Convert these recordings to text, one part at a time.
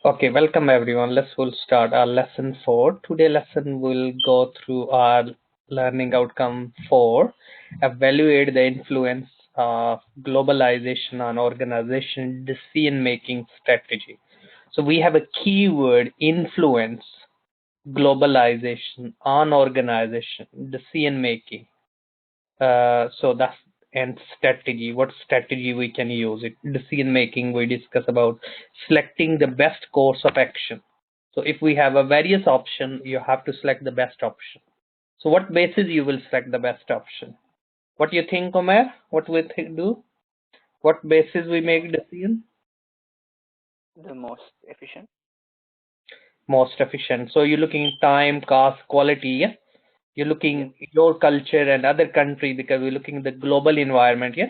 Okay, welcome everyone. We'll start our lesson 4. Today lesson will go through our learning outcome 4. Evaluate the influence of globalization on organization decision making strategy. So we have a keyword influence globalization on organization decision making. So that's and strategy. What strategy we can use it? Decision making. We discuss about selecting the best course of action. So if we have a various option, you have to select the best option. So what basis you will select the best option? What do you think, Omer? What we do? What basis we make decision? The most efficient. Most efficient. So you're looking time, cost, quality. Yeah. You're looking your culture and other country because we're looking at the global environment. Yeah.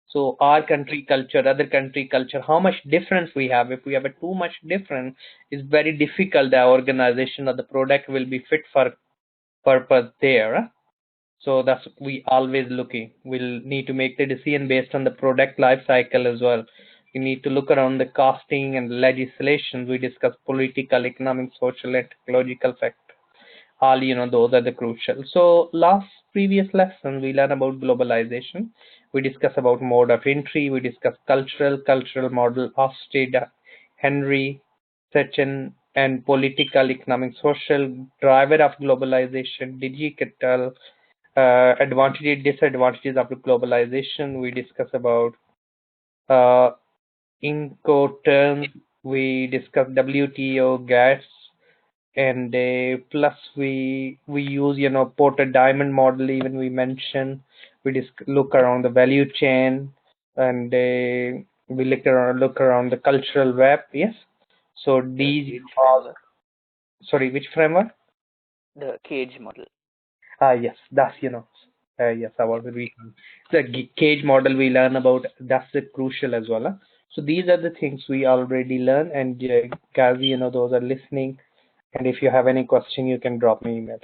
So our country culture, other country culture, how much difference we have. If we have a too much difference, it's very difficult. The organization or the product will be fit for purpose there. So that's we always looking. We'll need to make the decision based on the product life cycle as well. We need to look around the costing and legislation. We discuss political, economic, social, and technological factors. All those are the crucial. So last previous lesson we learned about globalization. We discuss about mode of entry. We discuss cultural model of state Henry Sechin and political, economic, social driver of globalization, digital advantages, disadvantages of the globalization. We discuss about uh, Incoterms. We discuss WTO, gas, and plus we use Porter Diamond model. Even we mention we look around the value chain, and we look around the cultural web. Yes. So these are, sorry, which framework? The cage model. Yes, that's yes, I was reading the cage model we learn about. That's the crucial as well. Huh? So these are the things we already learn, and guys, those are listening. And if you have any question, you can drop me email.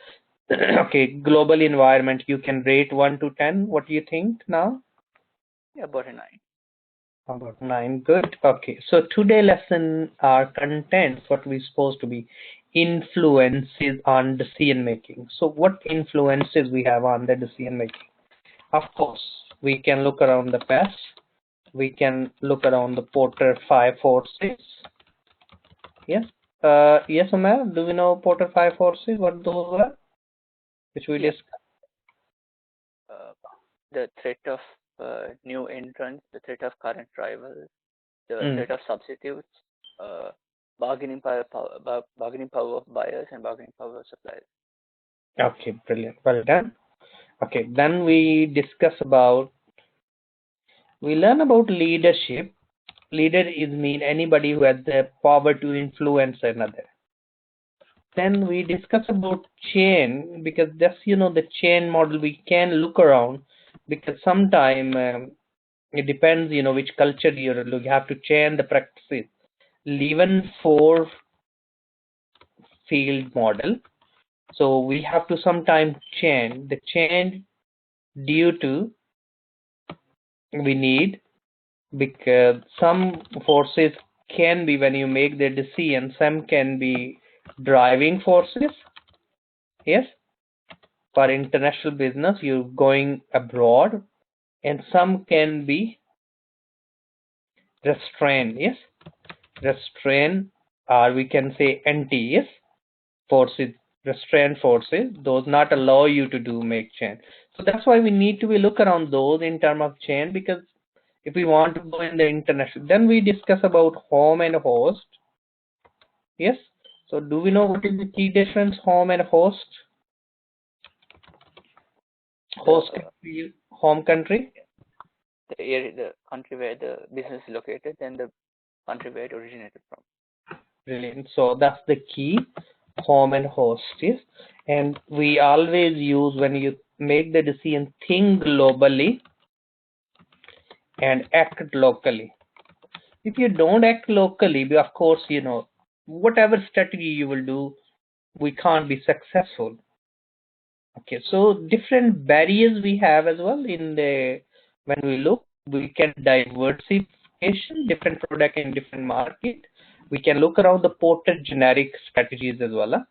Okay, global environment. You can rate 1 to 10. What do you think now? Yeah, about a 9. About 9. Good. Okay. So today lesson, our content, what we supposed to be influences on decision making. So what influences we have on the decision making? Of course, we can look around the past. We can look around the Porter 5 forces. Yes. Yes, Omer. Do we know Porter 5 forces? What those were? Which we discussed. The threat of new entrants, the threat of current rivals, the threat of substitutes, bargaining power of buyers, and bargaining power of suppliers. Okay, brilliant. Well done. Okay, then we learn about leadership. Leader is mean anybody who has the power to influence another. Then we discuss about chain, because that's the chain model we can look around, because sometime it depends which culture you have to chain the practices. Even for field model, so we have to sometimes chain the chain due to we need, because some forces can be when you make the decision, some can be driving forces. Yes, for international business you're going abroad, and some can be restrained. Yes, restrain, or we can say anti. Yes, forces, restraint forces, those not allow you to do make change. So that's why we need to be look around those in terms of change, because if we want to go in the international, then we discuss about home and host. Yes. So do we know what is the key difference, home and host? Host country, home country. The area, the country where the business is located, and the country where it originated from. Brilliant. So that's the key, home and host. Yes. And we always use, when you make the decision, think globally and act locally. If you don't act locally, of course, whatever strategy you will do, we can't be successful. Okay, so different barriers we have as well in the, when we look, we can diversification, different product in different market. We can look around the porter generic strategies as well.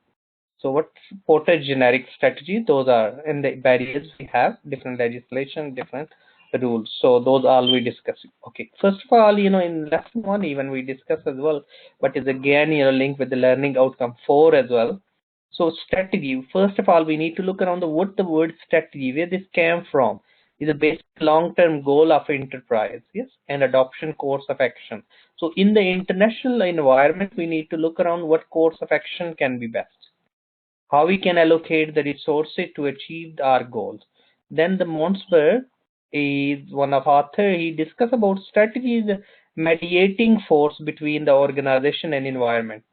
So what porter generic strategy? Those are in the barriers we have different legislation, different rules. So those all we discuss. Okay. First of all, in lesson 1 even we discuss as well, but is again linked with the learning outcome 4 as well. So strategy. First of all, we need to look around what the word strategy, where this came from. Is a basic long-term goal of enterprise, yes, and adoption course of action. So in the international environment, we need to look around what course of action can be best, how we can allocate the resources to achieve our goals. Then the Monsberg is one of author. He discuss about strategies, mediating force between the organization and environment.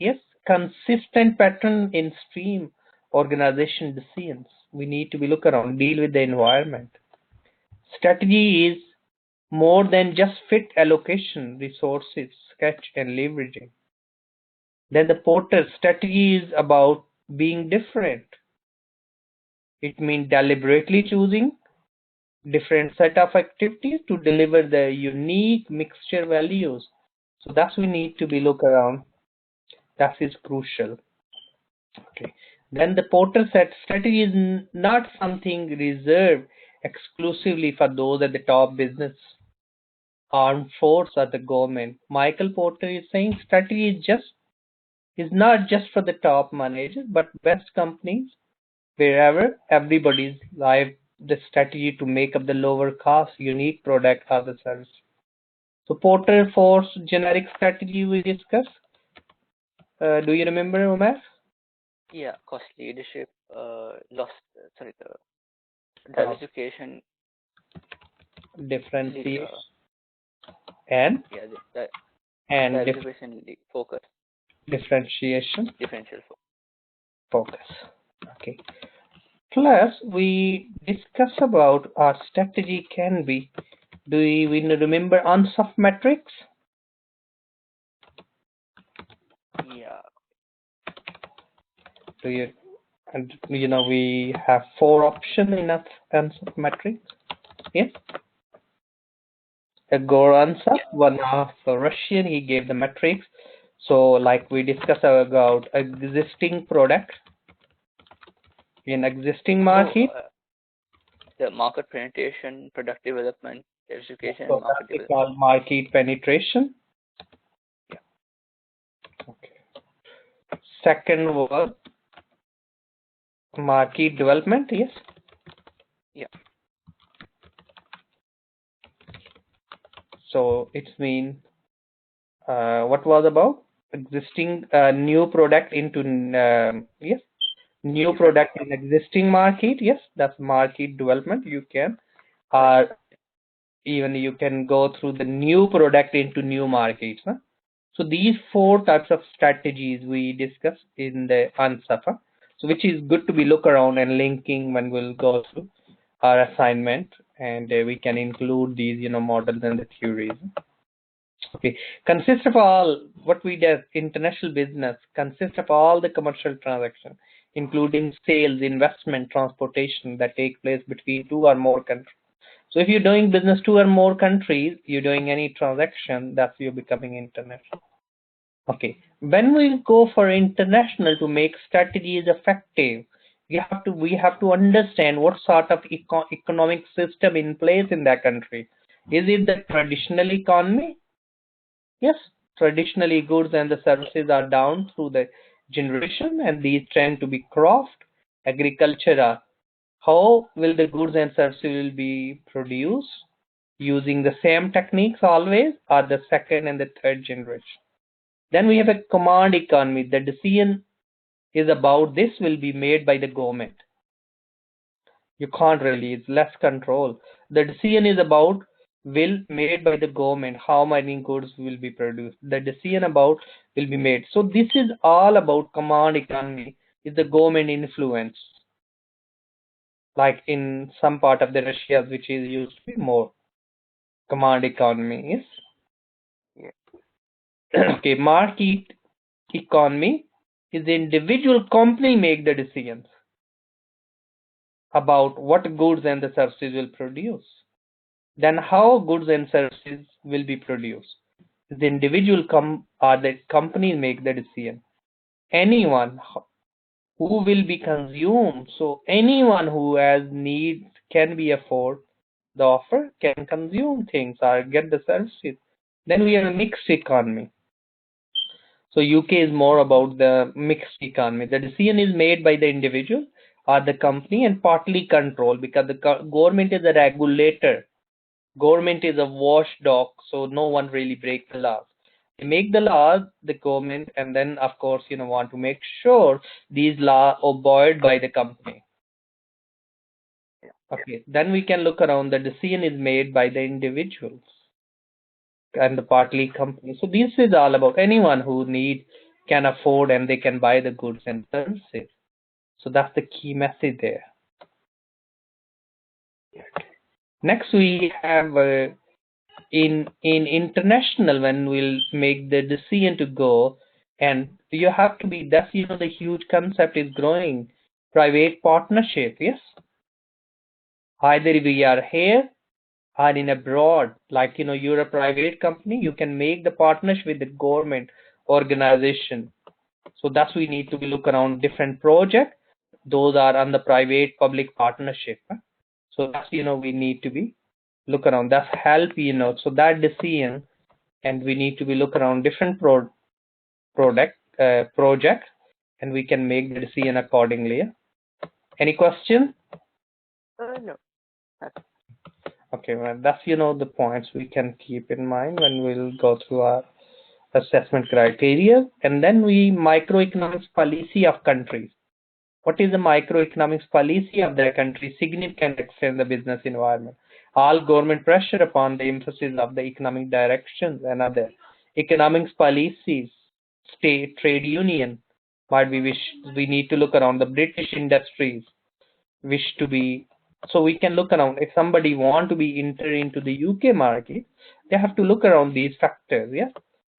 Yes, consistent pattern in stream organization decisions. We need to be look around, deal with the environment. Strategy is more than just fit allocation, resources, sketch and leveraging. Then the Porter strategy is about being different. It means deliberately choosing different set of activities to deliver the unique mixture values. So that's we need to be look around. That is crucial. Okay. Then the Porter set strategy is not something reserved exclusively for those at the top business, armed force or the government. Michael Porter is saying strategy is not just for the top managers, but best companies wherever everybody's live the strategy to make up the lower cost unique product or the service. So Porter Force generic strategy we discussed. Do you remember, Omar? Yeah, cost leadership, diversification, Differentiation and yeah, the and diversification focus, differentiation differential focus. Okay. Plus we discuss about our strategy can be. Do we remember UNSUF metrics? Yeah. Do you? And we have 4 options in UNSUF metrics. Yes. Igor UNSUF, one of Russian, he gave the metrics. So like we discussed about existing product in existing market. The market penetration, product development, education, So and market that's development. called market penetration. Yeah. Okay. Second was market development. Yes. Yeah. So it's mean what was about existing new product into yes, new product in existing market. Yes, that's market development. You can even you can go through the new product into new markets. Huh? So these 4 types of strategies we discussed in the UNSUF. So which is good to be look around and linking when we'll go through our assignment, and we can include these models and the theories. Okay, consists of all what we do. International business consists of all the commercial transactions, including sales, investment, transportation that take place between 2 or more countries. So if you're doing business 2 or more countries, you're doing any transaction, that's you're becoming international. Okay, when we go for international to make strategies effective, we have to understand what sort of economic system in place in that country. Is it the traditional economy? Yes, traditionally goods and the services are down through the generation, and these tend to be craft, agriculture are. How will the goods and services will be produced? Using the same techniques always, or the second and the third generation. Then we have a command economy. The decision is about this will be made by the government. You can't really, it's less control. The decision is about will made by the government, how many goods will be produced. The decision about will be made. So this is all about command economy, is the government influence. Like in some part of the Russia, which is used to be more command economy is. Yeah. Okay, market economy is the individual company make the decisions about what goods and the services will produce. Then how goods and services will be produced. The individual or the companies make the decision. Anyone who will be consumed. So anyone who has needs can be afford the offer, can consume things or get the services. Then we have a mixed economy. So UK is more about the mixed economy. The decision is made by the individual or the company and partly controlled because the government is a regulator. Government is a watchdog, so no one really breaks the laws. They make the laws, the government, and then of course want to make sure these laws are obeyed by the company. Okay, then we can look around. The decision is made by the individuals and the partly company. So this is all about anyone who can afford and they can buy the goods and services. So that's the key message there. Next we have in international, when we'll make the decision to go, and you have to be, that's the huge concept is growing, private partnership. Yes, either we are here or in abroad, like you're a private company, you can make the partnership with the government organization. So that's we need to be look around different projects. Those are on the private public partnership. So that's we need to be look around. That's help so that decision, and we need to be look around different projects, and we can make the decision accordingly. Any question? No. Okay, well, that's the points we can keep in mind when we'll go through our assessment criteria. And then we microeconomics policy of countries. What is the microeconomics policy of their country? Significant extent the business environment. All government pressure upon the emphasis of the economic directions and other economics policies, state, trade union. But we need to look around the British industries wish to be, so we can look around. If somebody want to be enter into the UK market, they have to look around these factors. Yeah,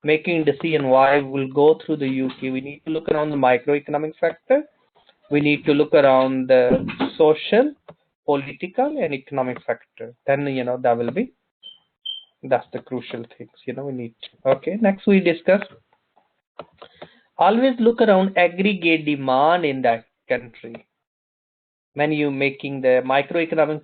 making decision why we'll go through the UK, we need to look around the microeconomic factor. We need to look around the social, political, and economic factor. Then that will be, that's the crucial things we need to. Okay, next we discuss, always look around aggregate demand in that country when you making the microeconomic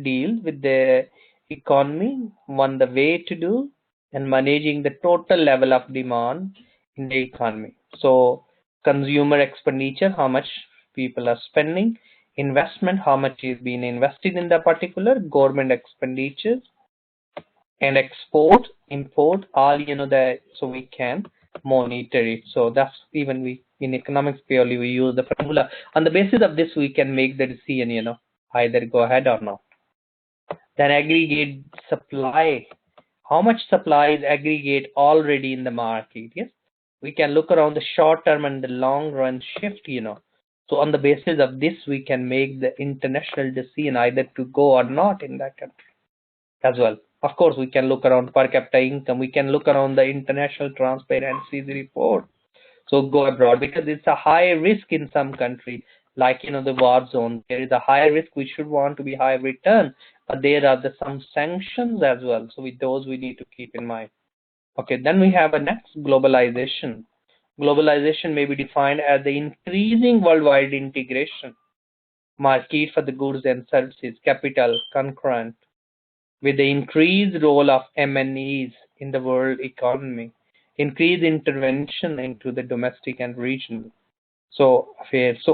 deal with the economy. One, the way to do and managing the total level of demand in the economy. So consumer expenditure, how much people are spending, investment, how much is being invested in the particular, government expenditures, and export, import, all that, so we can monitor it. So that's, even we in economics purely we use the formula. On the basis of this we can make the decision, either go ahead or not. Then aggregate supply, how much supply is aggregate already in the market. Yes, we can look around the short term and the long run shift. So on the basis of this we can make the international decision either to go or not in that country as well. Of course, we can look around per capita income. We can look around the international transparency report. So go abroad, because it's a high risk in some country, like the war zone. There is a high risk. We should want to be high return, but there are some sanctions as well. So with those we need to keep in mind. Okay, then we have a next, globalization. Globalization may be defined as the increasing worldwide integration, market for the goods and services, capital, concurrent, with the increased role of MNEs in the world economy, increased intervention into the domestic and regional. So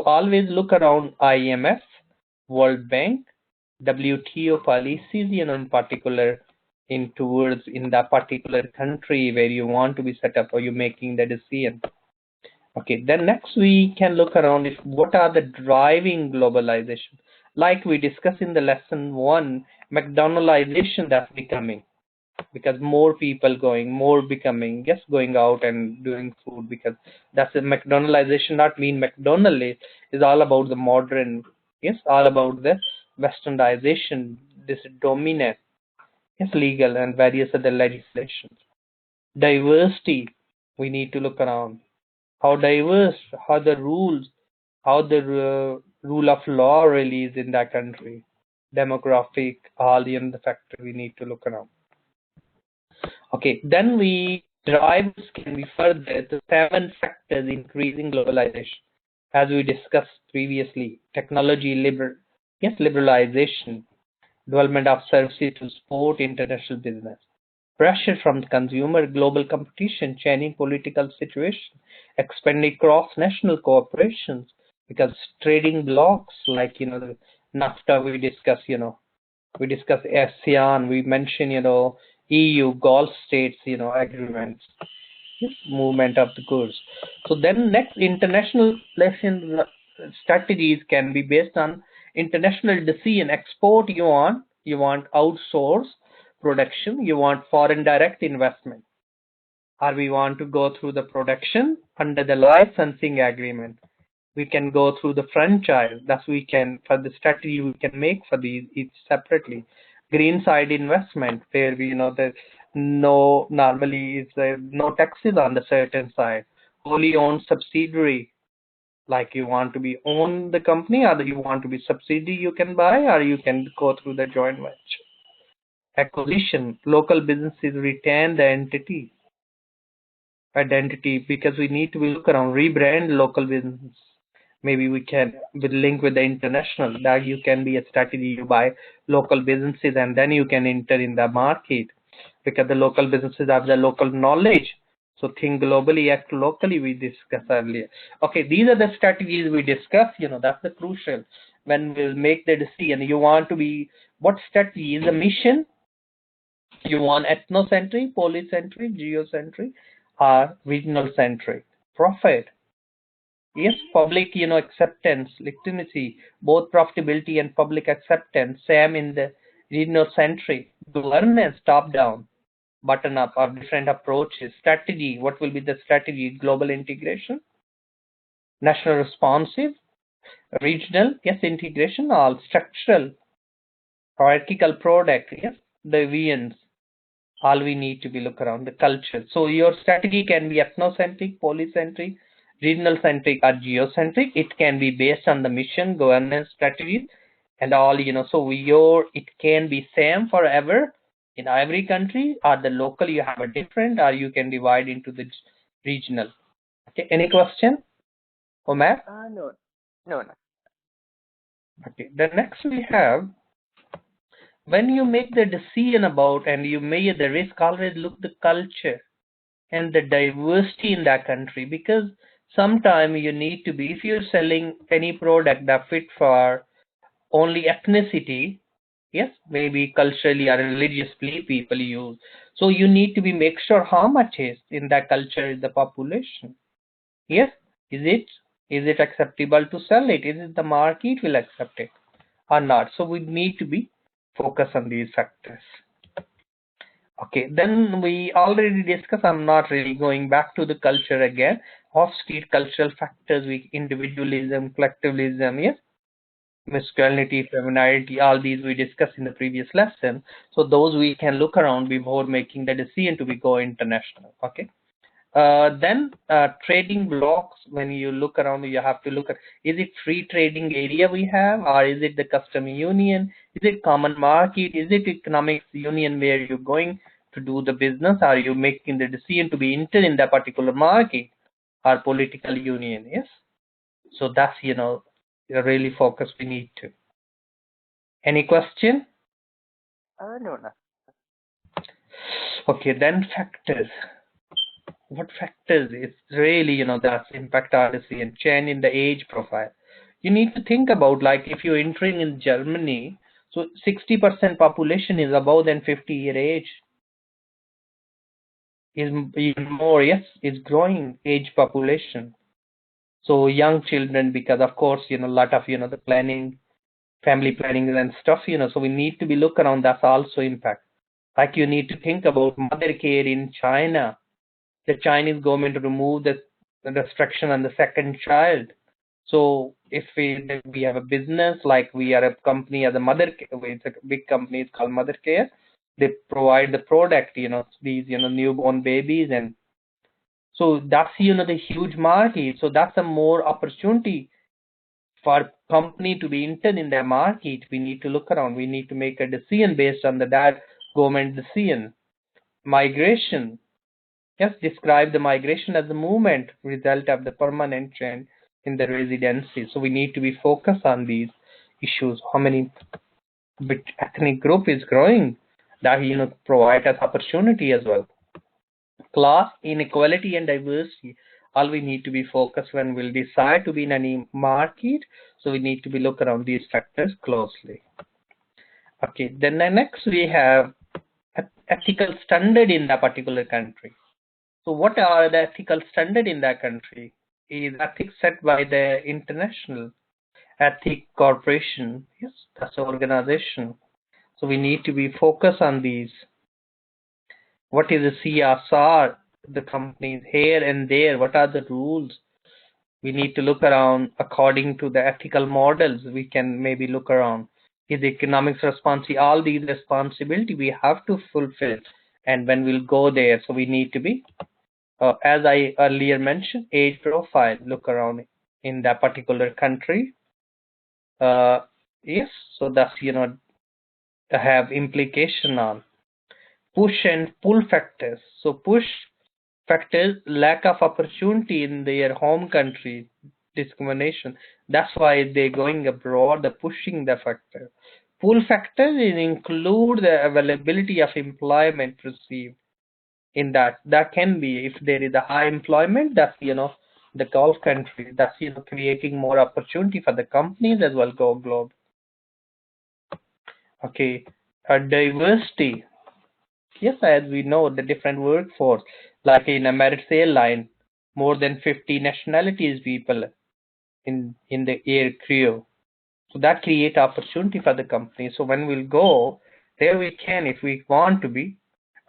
always look around IMF, World Bank, WTO policies, in particular in towards in that particular country where you want to be set up or you're making the decision. Okay, then next we can look around if what are the driving globalization. Like we discussed in the lesson 1, McDonaldization that's becoming, because more people becoming, yes, going out and doing food, because that's a McDonaldization, not mean McDonald is all about the modern, yes, all about the westernization, this dominant, yes, legal and various other legislations. Diversity, we need to look around how diverse, how the rules, how the rule of law really is in that country, demographic, all the factor we need to look around. Okay, then we drivers can be further to 7 factors increasing globalization. As we discussed previously, technology liberalization, development of services to support international business, pressure from the consumer, global competition, changing political situation, expanding cross-national cooperations, because trading blocks like the NAFTA we discuss ASEAN, we mention EU, Gulf states agreements, yes, movement of the goods. So then next, international relation strategies can be based on international decision. Export, you want outsource production, you want foreign direct investment, or we want to go through the production under the licensing agreement. We can go through the franchise. Thus we can, for the strategy we can make for these each separately. Green side investment, where we the no normally is no taxes on the certain side. Wholly owned subsidiary, like you want to be own the company, or you want to be subsidiary, you can buy, or you can go through the joint venture. Acquisition, local businesses retain the identity, because we need to look around, rebrand local business. Maybe we can with link with the international, that you can be a strategy, you buy local businesses and then you can enter in the market, because the local businesses have the local knowledge. So think globally, act locally, we discussed earlier. Okay, these are the strategies we discuss. That's the crucial when we'll make the decision. You want to be, what strategy is a mission? You want ethnocentric, polycentric, geocentric, or regional centric? Profit. Yes, public, acceptance, legitimacy, both profitability and public acceptance, same in the regional centric. Governance, top down, bottom up, or different approaches. Strategy, what will be the strategy? Global integration, national responsive, regional, yes, integration, all structural, hierarchical product, yes, the variance. All we need to be look around the culture. So your strategy can be ethnocentric, polycentric, regional centric, or geocentric. It can be based on the mission, governance strategies, and all. So it can be same forever in every country, or the local you have a different, or you can divide into the regional. Okay, any question, Omer? No, no, no. Okay, the next we have, when you make the decision about and you measure the risk, always look the culture and the diversity in that country, because sometimes you need to be, if you're selling any product that fit for only ethnicity, yes, maybe culturally or religiously people use, so you need to be make sure how much is in that culture is the population. Yes, is it acceptable to sell it? Is it the market will accept it or not? So we need to be focused on these factors. Okay, then we already discussed, I'm not really going back to the culture again. Off-street cultural factors, individualism, collectivism, yes, masculinity, femininity, all these we discussed in the previous lesson. So those we can look around before making the decision to be go international. Okay. Then trading blocks, when you look around, you have to look at, is it free trading area we have, or is it the custom union? Is it common market? Is it economic union where you're going to do the business? Are you making the decision to be entered in that particular market, or political union? Yes. So that's, really focus we need to. Any question? No, no. Okay, then factors. What factors is really that's impact our decision? Change in the age profile. You need to think about, like, if you're entering in Germany, so 60% population is above than 50-year age, is even more, yes, is growing age population. So young children, because of course a lot of the planning, family planning and stuff, so we need to be look around, that's also impact. Like you need to think about mother care in China. The Chinese government remove the restriction on the second child. So if we have a business, like we are a company as a mother, it's a big company, it's called Mother Care. They provide the product, these newborn babies, and so that's the huge market. So that's a more opportunity for company to be entered in their market. We need to look around. We need to make a decision based on that government decision. Migration. Yes, describe the migration as the movement result of the permanent trend in the residency. So we need to be focused on these issues. How many ethnic group is growing, that provide us opportunity as well. Class inequality and diversity. All we need to be focused when we'll decide to be in any market. So we need to be look around these factors closely. Okay, then the next we have ethical standard in that particular country. So what are the ethical standard in that country? Is ethics set by the international ethic corporation? Yes, that's the organization. So we need to be focused on these. What is the CSR? The companies here and there. What are the rules? We need to look around according to the ethical models. We can maybe look around. Is economics responsibility? All these responsibility we have to fulfill. And when we'll go there, so we need to be, as I earlier mentioned, age profile. Look around in that particular country. Yes, so that's have implication on push and pull factors. So push factors, lack of opportunity in their home country, discrimination. That's why they're going abroad, they're pushing the factor. Pull factors include the availability of employment received in that. That can be if there is a high employment, that's the Gulf country, that's creating more opportunity for the companies as well go globe. Okay, diversity. Yes, as we know, the different workforce, like in Emirates Airline, more than 50 nationalities people in the air crew. So that create opportunity for the company. So when we'll go there, we can, if we want to be.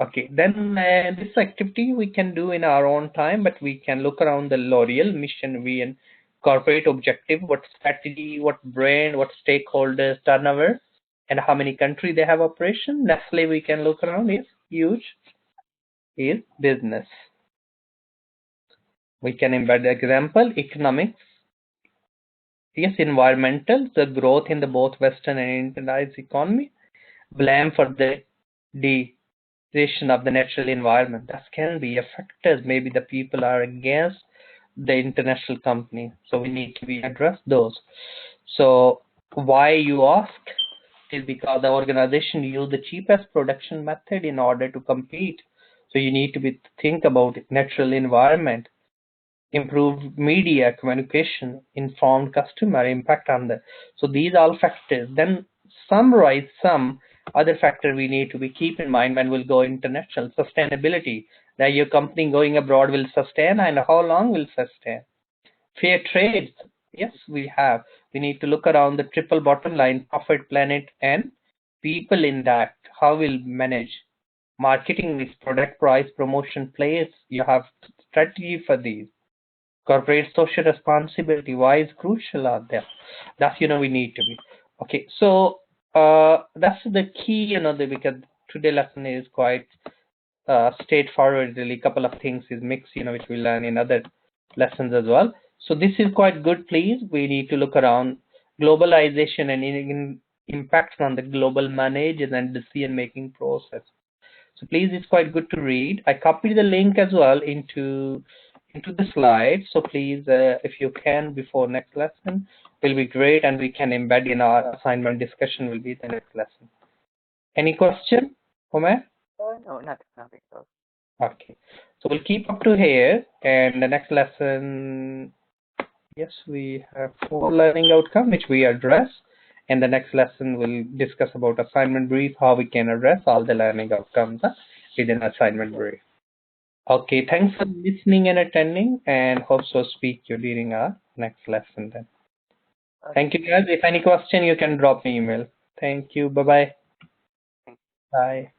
Okay, then this activity we can do in our own time, but we can look around the L'Oreal mission, vision, corporate objective, what strategy, what brand, what stakeholders, turnover, and how many countries they have operation. Nestle we can look around is huge, is business. We can embed example, economics. Yes, environmental, the growth in the both Western and internationalized economy, blame for the degradation of the natural environment. That can be a factors. Maybe the people are against the international company. So we need to be address those. So why you ask is because the organization use the cheapest production method in order to compete. So you need to be think about natural environment, improved media communication, informed customer impact on the. So these all factors. Then summarize some other factor we need to be keep in mind when we'll go international. Sustainability, that your company going abroad will sustain and how long will sustain. Fair trade, yes, we have. We need to look around the triple bottom line, profit, planet, and people in that. How we'll manage marketing is product price promotion place. You have strategy for these. Corporate social responsibility, why is crucial out there? That's we need to be. Okay, so that's the key, because today lesson is quite straightforward. Really, couple of things is mixed, which we learn in other lessons as well. So this is quite good. Please, we need to look around globalization and impacts on the global managers and decision making process. So please, it's quite good to read. I copied the link as well into the slide. So please, if you can before next lesson, will be great, and we can embed in our assignment discussion will be the next lesson. Any question, Homer? No, nothing. Okay, so we'll keep up to here, and the next lesson, yes, we have 4 learning outcomes which we address, and the next lesson we'll discuss about assignment brief, how we can address all the learning outcomes within assignment brief. Okay, thanks for listening and attending, and hope so speak you during our next lesson then. Thank you guys. If any question, you can drop me email. Thank you. Bye-bye. Bye.